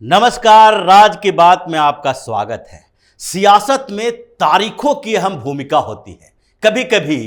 नमस्कार, राज की बात में आपका स्वागत है। सियासत में तारीखों की अहम भूमिका होती है। कभी कभी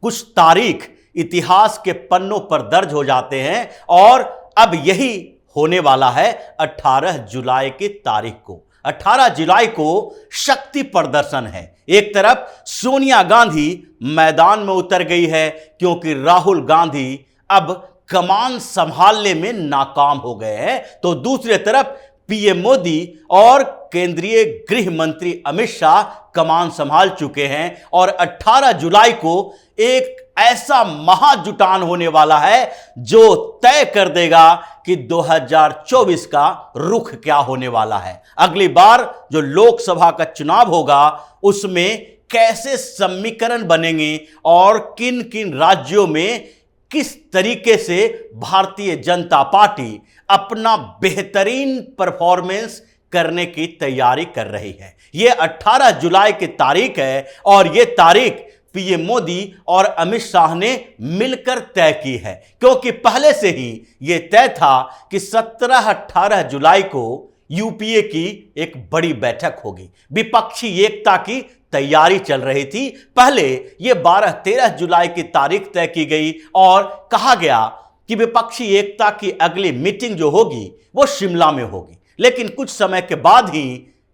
कुछ तारीख इतिहास के पन्नों पर दर्ज हो जाते हैं और अब यही होने वाला है 18 जुलाई की तारीख को। 18 जुलाई को शक्ति प्रदर्शन है। एक तरफ सोनिया गांधी मैदान में उतर गई है क्योंकि राहुल गांधी अब कमान संभालने में नाकाम हो गए हैं, तो दूसरी तरफ पीएम मोदी और केंद्रीय गृह मंत्री अमित शाह कमान संभाल चुके हैं और 18 जुलाई को एक ऐसा महाजुटान होने वाला है जो तय कर देगा कि 2024 का रुख क्या होने वाला है। अगली बार जो लोकसभा का चुनाव होगा उसमें कैसे समीकरण बनेंगे और किन किन राज्यों में किस तरीके से भारतीय जनता पार्टी अपना बेहतरीन परफॉर्मेंस करने की तैयारी कर रही है। यह 18 जुलाई की तारीख है और यह तारीख पीएम मोदी और अमित शाह ने मिलकर तय की है, क्योंकि पहले से ही यह तय था कि 17-18 जुलाई को यूपीए की एक बड़ी बैठक होगी। विपक्षी एकता की तैयारी चल रही थी। पहले यह 12-13 जुलाई की तारीख तय की गई और कहा गया कि विपक्षी एकता की अगली मीटिंग जो होगी वो शिमला में होगी, लेकिन कुछ समय के बाद ही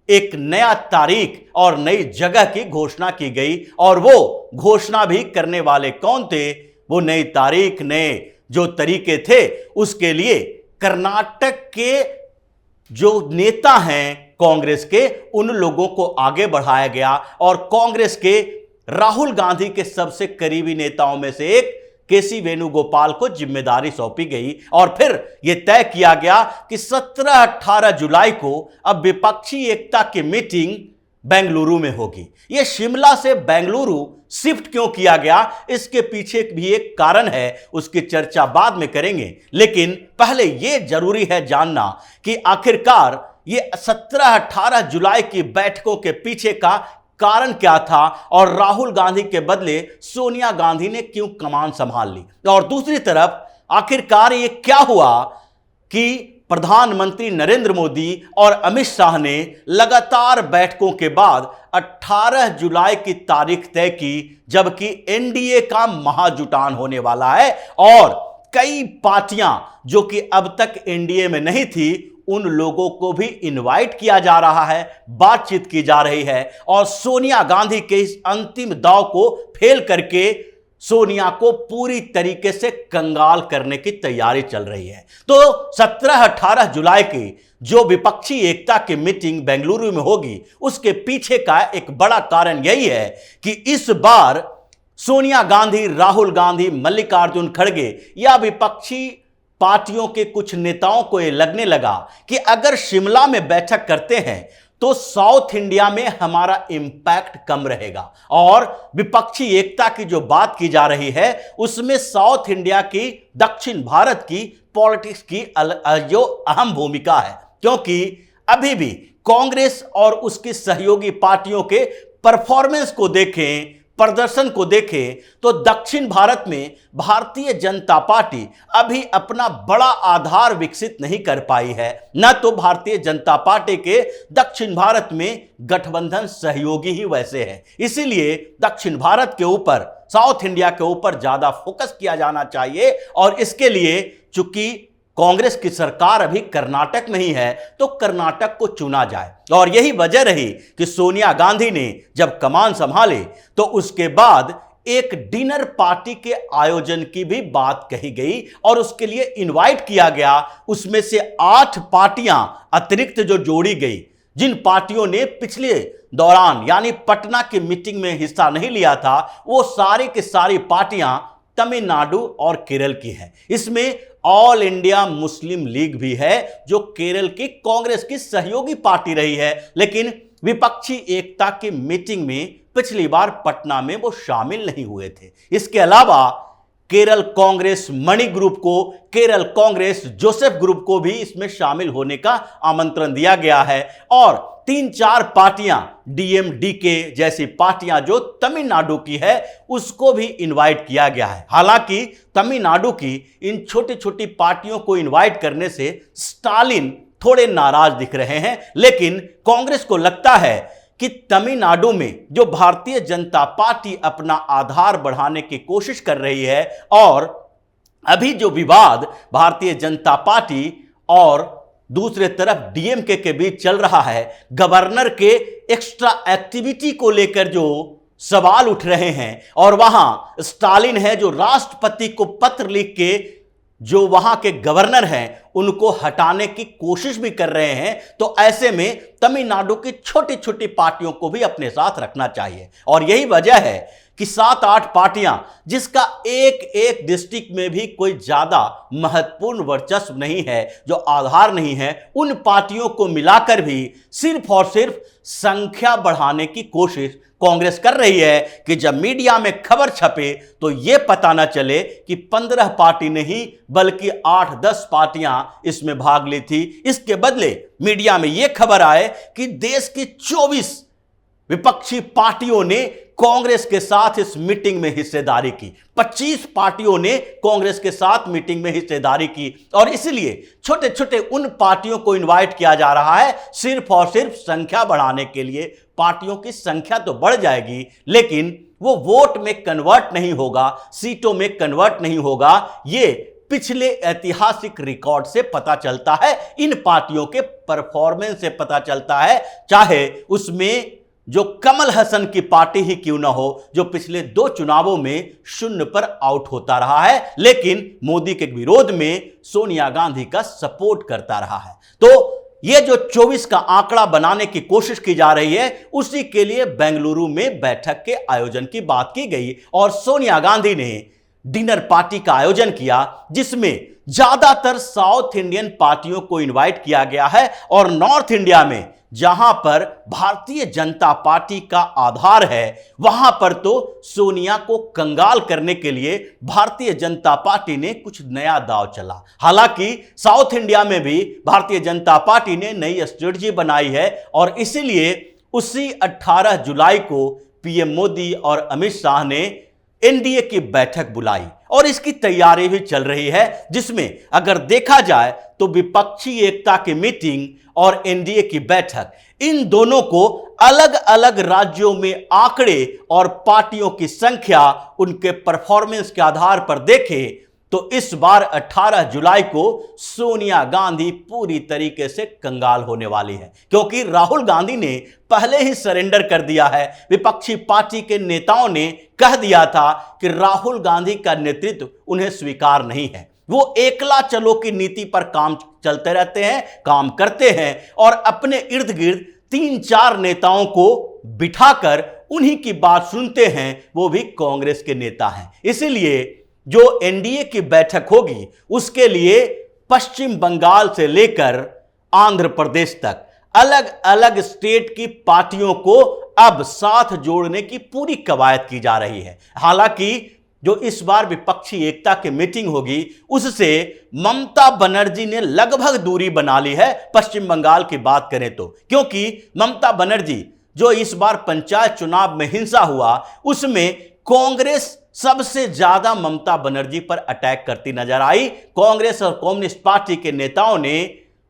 एक नया तारीख और नई जगह की घोषणा की गई और वो घोषणा भी करने वाले कौन थे? वो नई तारीख, नए जो तरीके थे, उसके लिए कर्नाटक के जो नेता हैं कांग्रेस के, उन लोगों को आगे बढ़ाया गया और कांग्रेस के राहुल गांधी के सबसे करीबी नेताओं में से एक केसी वेणुगोपाल को जिम्मेदारी सौंपी गई और फिर यह तय किया गया कि 17-18 जुलाई को अब विपक्षी एकता की मीटिंग बेंगलुरु में होगी। यह शिमला से बेंगलुरु शिफ्ट क्यों किया गया, इसके पीछे भी एक कारण है, उसकी चर्चा बाद में करेंगे। लेकिन पहले यह जरूरी है जानना कि आखिरकार ये 17-18 जुलाई की बैठकों के पीछे का कारण क्या था और राहुल गांधी के बदले सोनिया गांधी ने क्यों कमान संभाल ली, और दूसरी तरफ आखिरकार ये क्या हुआ कि प्रधानमंत्री नरेंद्र मोदी और अमित शाह ने लगातार बैठकों के बाद 18 जुलाई की तारीख तय की, जबकि एनडीए का महाजुटान होने वाला है और कई पार्टियां जो कि अब तक एनडीए में नहीं थी उन लोगों को भी इनवाइट किया जा रहा है, बातचीत की जा रही है और सोनिया गांधी के इस अंतिम दांव को फेल करके सोनिया को पूरी तरीके से कंगाल करने की तैयारी चल रही है। तो 17-18 जुलाई की जो विपक्षी एकता की मीटिंग बेंगलुरु में होगी उसके पीछे का एक बड़ा कारण यही है कि इस बार सोनिया गांधी, राहुल गांधी, मल्लिकार्जुन खड़गे या विपक्षी पार्टियों के कुछ नेताओं को यह लगने लगा कि अगर शिमला में बैठक करते हैं तो साउथ इंडिया में हमारा इंपैक्ट कम रहेगा और विपक्षी एकता की जो बात की जा रही है उसमें साउथ इंडिया की, दक्षिण भारत की पॉलिटिक्स की जो अहम भूमिका है, क्योंकि अभी भी कांग्रेस और उसकी सहयोगी पार्टियों के परफॉर्मेंस को देखें, प्रदर्शन को देखें तो दक्षिण भारत में भारतीय जनता पार्टी अभी अपना बड़ा आधार विकसित नहीं कर पाई है। न तो भारतीय जनता पार्टी के दक्षिण भारत में गठबंधन सहयोगी ही वैसे हैं, इसीलिए दक्षिण भारत के ऊपर, साउथ इंडिया के ऊपर ज्यादा फोकस किया जाना चाहिए और इसके लिए चूंकि कांग्रेस की सरकार अभी कर्नाटक में ही है तो कर्नाटक को चुना जाए और यही वजह रही कि सोनिया गांधी ने जब कमान संभाले तो उसके बाद एक डिनर पार्टी के आयोजन की भी बात कही गई और उसके लिए इनवाइट किया गया। उसमें से 8 पार्टियां अतिरिक्त जो जोड़ी गई, जिन पार्टियों ने पिछले दौरान यानी पटना की मीटिंग में हिस्सा नहीं लिया था, वो सारी की सारी पार्टियां तमिलनाडु और केरल की है। इसमें ऑल इंडिया मुस्लिम लीग भी है जो केरल की कांग्रेस की सहयोगी पार्टी रही है, लेकिन विपक्षी एकता की मीटिंग में पिछली बार पटना में वो शामिल नहीं हुए थे। इसके अलावा केरल कांग्रेस मणि ग्रुप को, केरल कांग्रेस जोसेफ ग्रुप को भी इसमें शामिल होने का आमंत्रण दिया गया है और 3-4 पार्टियां, डीएमडीके जैसी पार्टियां जो तमिलनाडु की है, उसको भी इनवाइट किया गया है। हालांकि तमिलनाडु की इन छोटी छोटी पार्टियों को इनवाइट करने से स्टालिन थोड़े नाराज दिख रहे हैं। लेकिन कांग्रेस को लगता है कि तमिलनाडु में जो भारतीय जनता पार्टी अपना आधार बढ़ाने की कोशिश कर रही है, और अभी जो विवाद भारतीय जनता पार्टी और दूसरे तरफ डीएमके के बीच चल रहा है, गवर्नर के एक्स्ट्रा एक्टिविटी को लेकर जो सवाल उठ रहे हैं, और वहां स्टालिन है जो राष्ट्रपति को पत्र लिख के जो वहां के गवर्नर हैं उनको हटाने की कोशिश भी कर रहे हैं, तो ऐसे में तमिलनाडु की छोटी छोटी पार्टियों को भी अपने साथ रखना चाहिए। और यही वजह है कि 7-8 पार्टियां, जिसका एक एक डिस्ट्रिक्ट में भी कोई ज्यादा महत्वपूर्ण वर्चस्व नहीं है, जो आधार नहीं है, उन पार्टियों को मिलाकर भी सिर्फ और सिर्फ संख्या बढ़ाने की कोशिश कांग्रेस कर रही है कि जब मीडिया में खबर छपे तो यह पता ना चले कि 15 पार्टी नहीं बल्कि 8-10 पार्टियां इसमें भाग ली थी। इसके बदले मीडिया में यह खबर आए कि देश की 24 विपक्षी पार्टियों ने कांग्रेस के साथ इस मीटिंग में हिस्सेदारी की, 25 पार्टियों ने कांग्रेस के साथ मीटिंग में हिस्सेदारी की, और इसलिए छोटे छोटे उन पार्टियों को इनवाइट किया जा रहा है सिर्फ और सिर्फ संख्या बढ़ाने के लिए। पार्टियों की संख्या तो बढ़ जाएगी लेकिन वो वोट में कन्वर्ट नहीं होगा, सीटों में कन्वर्ट नहीं होगा। ये पिछले ऐतिहासिक रिकॉर्ड से पता चलता है, इन पार्टियों के परफॉर्मेंस से पता चलता है, चाहे उसमें जो कमल हसन की पार्टी ही क्यों ना हो, जो पिछले 2 चुनावों में 0 पर आउट होता रहा है लेकिन मोदी के विरोध में सोनिया गांधी का सपोर्ट करता रहा है। तो यह जो 24 का आंकड़ा बनाने की कोशिश की जा रही है, उसी के लिए बेंगलुरु में बैठक के आयोजन की बात की गई और सोनिया गांधी ने डिनर पार्टी का आयोजन किया, जिसमें ज्यादातर साउथ इंडियन पार्टियों को इनवाइट किया गया है, और नॉर्थ इंडिया में जहां पर भारतीय जनता पार्टी का आधार है वहां पर तो सोनिया को कंगाल करने के लिए भारतीय जनता पार्टी ने कुछ नया दांव चला। हालांकि साउथ इंडिया में भी भारतीय जनता पार्टी ने नई स्ट्रेटजी बनाई है, और इसीलिए उसी 18 जुलाई को पीएम मोदी और अमित शाह ने एनडीए की बैठक बुलाई, और इसकी तैयारी भी चल रही है, जिसमें अगर देखा जाए तो विपक्षी एकता की मीटिंग और एनडीए की बैठक, इन दोनों को अलग अलग राज्यों में आंकड़े और पार्टियों की संख्या उनके परफॉर्मेंस के आधार पर देखें तो इस बार 18 जुलाई को सोनिया गांधी पूरी तरीके से कंगाल होने वाली है, क्योंकि राहुल गांधी ने पहले ही सरेंडर कर दिया है। विपक्षी पार्टी के नेताओं ने कह दिया था कि राहुल गांधी का नेतृत्व उन्हें स्वीकार नहीं है, वो एकला चलो की नीति पर काम चलते रहते हैं, काम करते हैं, और अपने इर्द गिर्द 3-4 नेताओं को बिठाकर उन्हीं की बात सुनते हैं, वो भी कांग्रेस के नेता हैं। इसीलिए जो एनडीए की बैठक होगी उसके लिए पश्चिम बंगाल से लेकर आंध्र प्रदेश तक अलग अलग स्टेट की पार्टियों को अब साथ जोड़ने की पूरी कवायद की जा रही है। हालांकि जो इस बार विपक्षी एकता की मीटिंग होगी उससे ममता बनर्जी ने लगभग दूरी बना ली है, पश्चिम बंगाल की बात करें तो, क्योंकि ममता बनर्जी जो इस बार पंचायत चुनाव में हिंसा हुआ उसमें कांग्रेस सबसे ज्यादा ममता बनर्जी पर अटैक करती नजर आई। कांग्रेस और कम्युनिस्ट पार्टी के नेताओं ने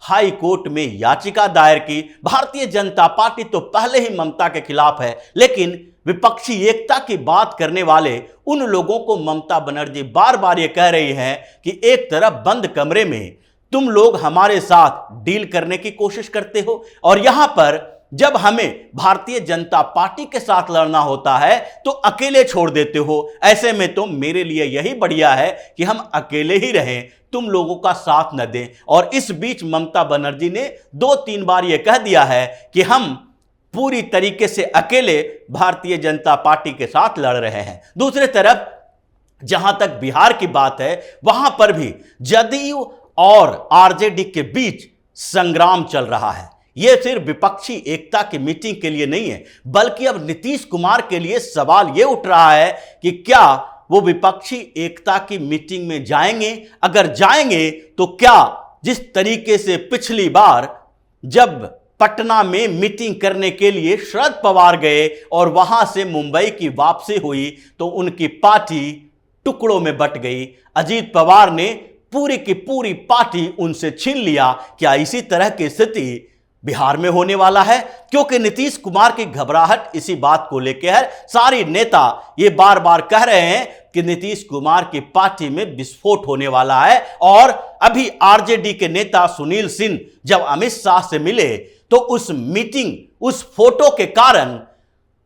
हाई कोर्ट में याचिका दायर की। भारतीय जनता पार्टी तो पहले ही ममता के खिलाफ है, लेकिन विपक्षी एकता की बात करने वाले उन लोगों को ममता बनर्जी बार बार ये कह रही हैं कि एक तरफ बंद कमरे में तुम लोग हमारे साथ डील करने की कोशिश करते हो, और यहां पर जब हमें भारतीय जनता पार्टी के साथ लड़ना होता है तो अकेले छोड़ देते हो। ऐसे में तो मेरे लिए यही बढ़िया है कि हम अकेले ही रहें, तुम लोगों का साथ न दें। और इस बीच ममता बनर्जी ने 2-3 बार यह कह दिया है कि हम पूरी तरीके से अकेले भारतीय जनता पार्टी के साथ लड़ रहे हैं। दूसरी तरफ जहां तक बिहार की बात है वहां पर भी जदयू और आरजेडी के बीच संग्राम चल रहा है। यह सिर्फ विपक्षी एकता की मीटिंग के लिए नहीं है, बल्कि अब नीतीश कुमार के लिए सवाल यह उठ रहा है कि क्या वो विपक्षी एकता की मीटिंग में जाएंगे। अगर जाएंगे तो क्या जिस तरीके से पिछली बार जब पटना में मीटिंग करने के लिए शरद पवार गए और वहां से मुंबई की वापसी हुई तो उनकी पार्टी टुकड़ों में बट गई। अजीत पवार ने पूरी की पूरी पार्टी उनसे छीन लिया। क्या इसी तरह की स्थिति बिहार में होने वाला है? क्योंकि नीतीश कुमार की घबराहट इसी बात को लेकर है। सारे नेता ये बार बार कह रहे हैं कि नीतीश कुमार की पार्टी में विस्फोट होने वाला है। और अभी आरजेडी के नेता सुनील सिंह जब अमित शाह से मिले तो उस मीटिंग, उस फोटो के कारण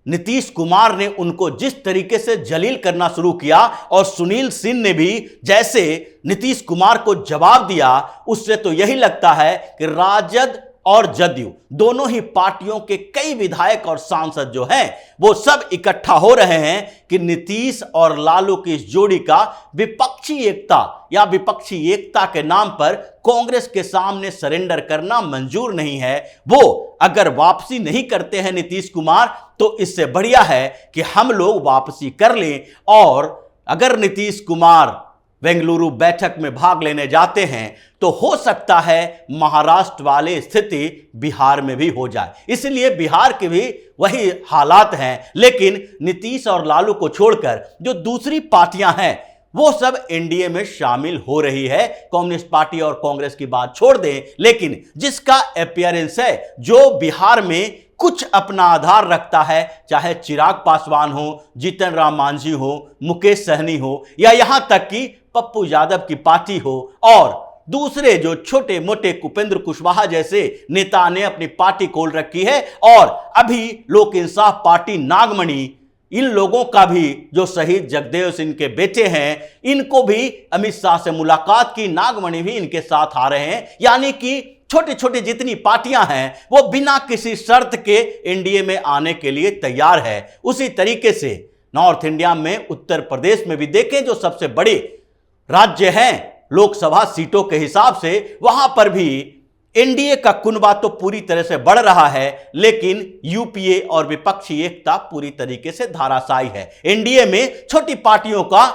नीतीश कुमार ने उनको जिस तरीके से जलील करना शुरू किया और सुनील सिंह ने भी जैसे नीतीश कुमार को जवाब दिया, उससे तो यही लगता है कि राजद और जदयू दोनों ही पार्टियों के कई विधायक और सांसद जो हैं वो सब इकट्ठा हो रहे हैं कि नीतीश और लालू की इस जोड़ी का विपक्षी एकता या विपक्षी एकता के नाम पर कांग्रेस के सामने सरेंडर करना मंजूर नहीं है। वो अगर वापसी नहीं करते हैं नीतीश कुमार तो इससे बढ़िया है कि हम लोग वापसी कर लें। और अगर नीतीश कुमार बेंगलुरु बैठक में भाग लेने जाते हैं तो हो सकता है महाराष्ट्र वाली स्थिति बिहार में भी हो जाए। इसलिए बिहार के भी वही हालात हैं। लेकिन नीतीश और लालू को छोड़कर जो दूसरी पार्टियां हैं वो सब एनडीए में शामिल हो रही है। कम्युनिस्ट पार्टी और कांग्रेस की बात छोड़ दें, लेकिन जिसका अपीयरेंस है, जो बिहार में कुछ अपना आधार रखता है, चाहे चिराग पासवान हो, जीतन राम मांझी हो, मुकेश सहनी हो या यहां तक कि पप्पू यादव की पार्टी हो और दूसरे जो छोटे मोटे कुपेंद्र कुशवाहा जैसे नेता ने अपनी पार्टी खोल रखी है। और अभी लोक इंसाफ पार्टी नागमणि, इन लोगों का भी जो शहीद जगदेव सिंह के बेटे हैं, इनको भी अमित शाह से मुलाकात की, नागमणि भी इनके साथ आ रहे हैं। यानी कि छोटे छोटे जितनी पार्टियां हैं वो बिना किसी शर्त के एनडीए में आने के लिए तैयार है। उसी तरीके से नॉर्थ इंडिया में उत्तर प्रदेश में भी देखें, जो सबसे बड़े राज्य हैं लोकसभा सीटों के हिसाब से, वहां पर भी एनडीए का कुनबा तो पूरी तरह से बढ़ रहा है, लेकिन यूपीए और विपक्षी एकता पूरी तरीके से धाराशायी है। एनडीए में छोटी पार्टियों का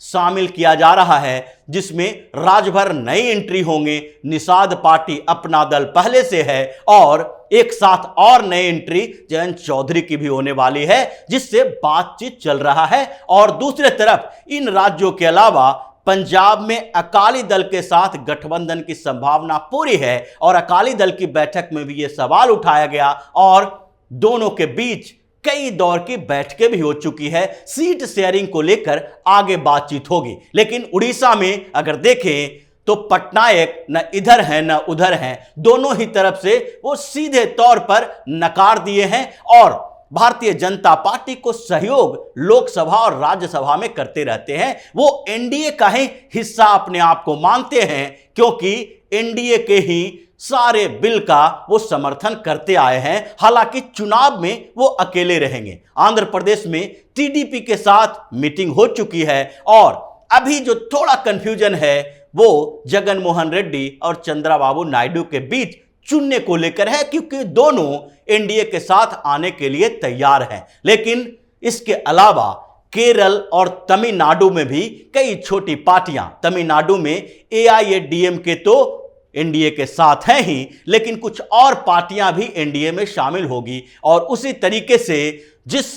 शामिल किया जा रहा है, जिसमें राजभर नई एंट्री होंगे। निषाद पार्टी अपना दल पहले से है और एक साथ और नई एंट्री जयंत चौधरी की भी होने वाली है, जिससे बातचीत चल रहा है। और दूसरी तरफ इन राज्यों के अलावा पंजाब में अकाली दल के साथ गठबंधन की संभावना पूरी है और अकाली दल की बैठक में भी यह सवाल उठाया गया और दोनों के बीच कई दौर की बैठकें भी हो चुकी है। सीट शेयरिंग को लेकर आगे बातचीत होगी। लेकिन उड़ीसा में अगर देखें तो पटनायक न इधर हैं न उधर हैं, दोनों ही तरफ से वो सीधे तौर पर नकार दिए हैं और भारतीय जनता पार्टी को सहयोग लोकसभा और राज्यसभा में करते रहते हैं। वो एनडीए का ही हिस्सा अपने आप को मानते हैं, क्योंकि एनडीए के ही सारे बिल का वो समर्थन करते आए हैं। हालांकि चुनाव में वो अकेले रहेंगे। आंध्र प्रदेश में टीडीपी के साथ मीटिंग हो चुकी है और अभी जो थोड़ा कंफ्यूजन है वो जगन मोहन रेड्डी और चंद्राबाबू नायडू के बीच चुनने को लेकर है, क्योंकि दोनों एनडीए के साथ आने के लिए तैयार हैं। लेकिन इसके अलावा केरल और तमिलनाडु में भी कई छोटी पार्टियां, तमिलनाडु में एआईएडीएमके तो एनडीए के साथ हैं ही, लेकिन कुछ और पार्टियां भी एनडीए में शामिल होगी। और उसी तरीके से जिस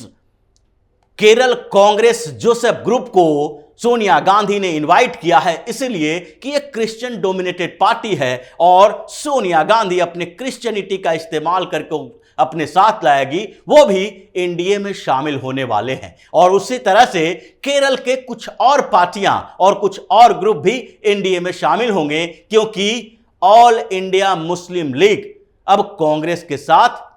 केरल कांग्रेस जोसेफ ग्रुप को सोनिया गांधी ने इनवाइट किया है, इसलिए कि एक क्रिश्चियन डोमिनेटेड पार्टी है और सोनिया गांधी अपने क्रिश्चियनिटी का इस्तेमाल करके अपने साथ लाएगी, वो भी एनडीए में शामिल होने वाले हैं। और उसी तरह से केरल के कुछ और पार्टियां और कुछ और ग्रुप भी एनडीए में शामिल होंगे, क्योंकि ऑल इंडिया मुस्लिम लीग अब कांग्रेस के साथ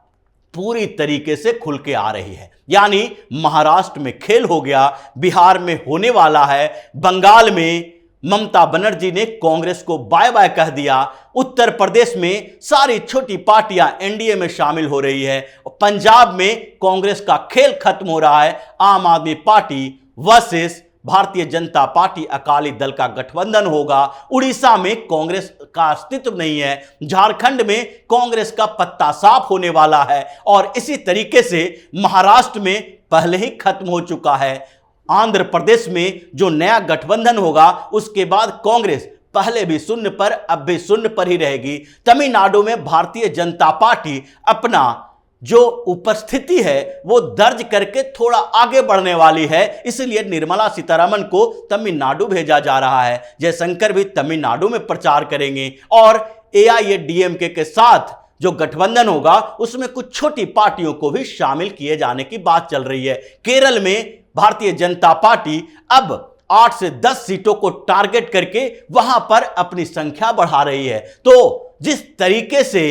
पूरी तरीके से खुल के आ रही है। यानी महाराष्ट्र में खेल हो गया, बिहार में होने वाला है, बंगाल में ममता बनर्जी ने कांग्रेस को बाय बाय कह दिया, उत्तर प्रदेश में सारी छोटी पार्टियां एनडीए में शामिल हो रही है, पंजाब में कांग्रेस का खेल खत्म हो रहा है, आम आदमी party versus Bharatiya Janata party Akali Dal का गठबंधन होगा। उड़ीसा में कांग्रेस का अस्तित्व नहीं है, झारखंड में कांग्रेस का पत्ता साफ होने वाला है और इसी तरीके से महाराष्ट्र में पहले ही खत्म हो चुका है। आंध्र प्रदेश में जो नया गठबंधन होगा उसके बाद कांग्रेस पहले भी शून्य पर अब भी शून्य पर ही रहेगी। तमिलनाडु में भारतीय जनता पार्टी अपना जो उपस्थिति है वो दर्ज करके थोड़ा आगे बढ़ने वाली है। इसलिए निर्मला सीतारमण को तमिलनाडु भेजा जा रहा है। जयशंकर भी तमिलनाडु में प्रचार करेंगे और एआईएडीएमके के साथ जो गठबंधन होगा उसमें कुछ छोटी पार्टियों को भी शामिल किए जाने की बात चल रही है। केरल में भारतीय जनता पार्टी अब 8 से 10 सीटों को टारगेट करके वहां पर अपनी संख्या बढ़ा रही है। तो जिस तरीके से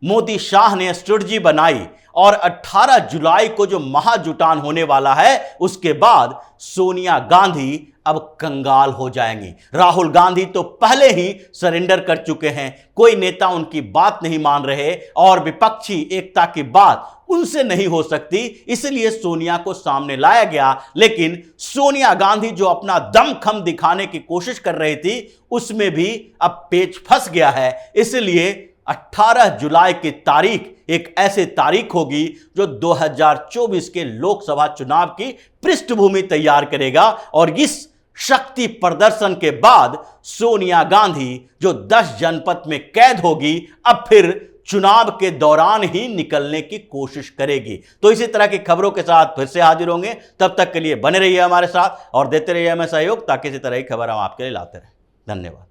मोदी शाह ने स्ट्रेटजी बनाई और 18 जुलाई को जो महाजुटान होने वाला है उसके बाद सोनिया गांधी अब कंगाल हो जाएंगी। राहुल गांधी तो पहले ही सरेंडर कर चुके हैं, कोई नेता उनकी बात नहीं मान रहे और विपक्षी एकता की बात उनसे नहीं हो सकती, इसलिए सोनिया को सामने लाया गया। लेकिन सोनिया गांधी जो अपना दमखम दिखाने की कोशिश कर रही थी उसमें भी अब पेच फंस गया है। इसलिए 18 जुलाई की तारीख एक ऐसे तारीख होगी जो 2024 के लोकसभा चुनाव की पृष्ठभूमि तैयार करेगा और इस शक्ति प्रदर्शन के बाद सोनिया गांधी जो 10 जनपद में कैद होगी अब फिर चुनाव के दौरान ही निकलने की कोशिश करेगी। तो इसी तरह की खबरों के साथ फिर से हाजिर होंगे, तब तक के लिए बने रहिए हमारे साथ और देते रहिए हमें सहयोग ताकि इसी तरह की खबर हम आपके लिए लाते रहें। धन्यवाद।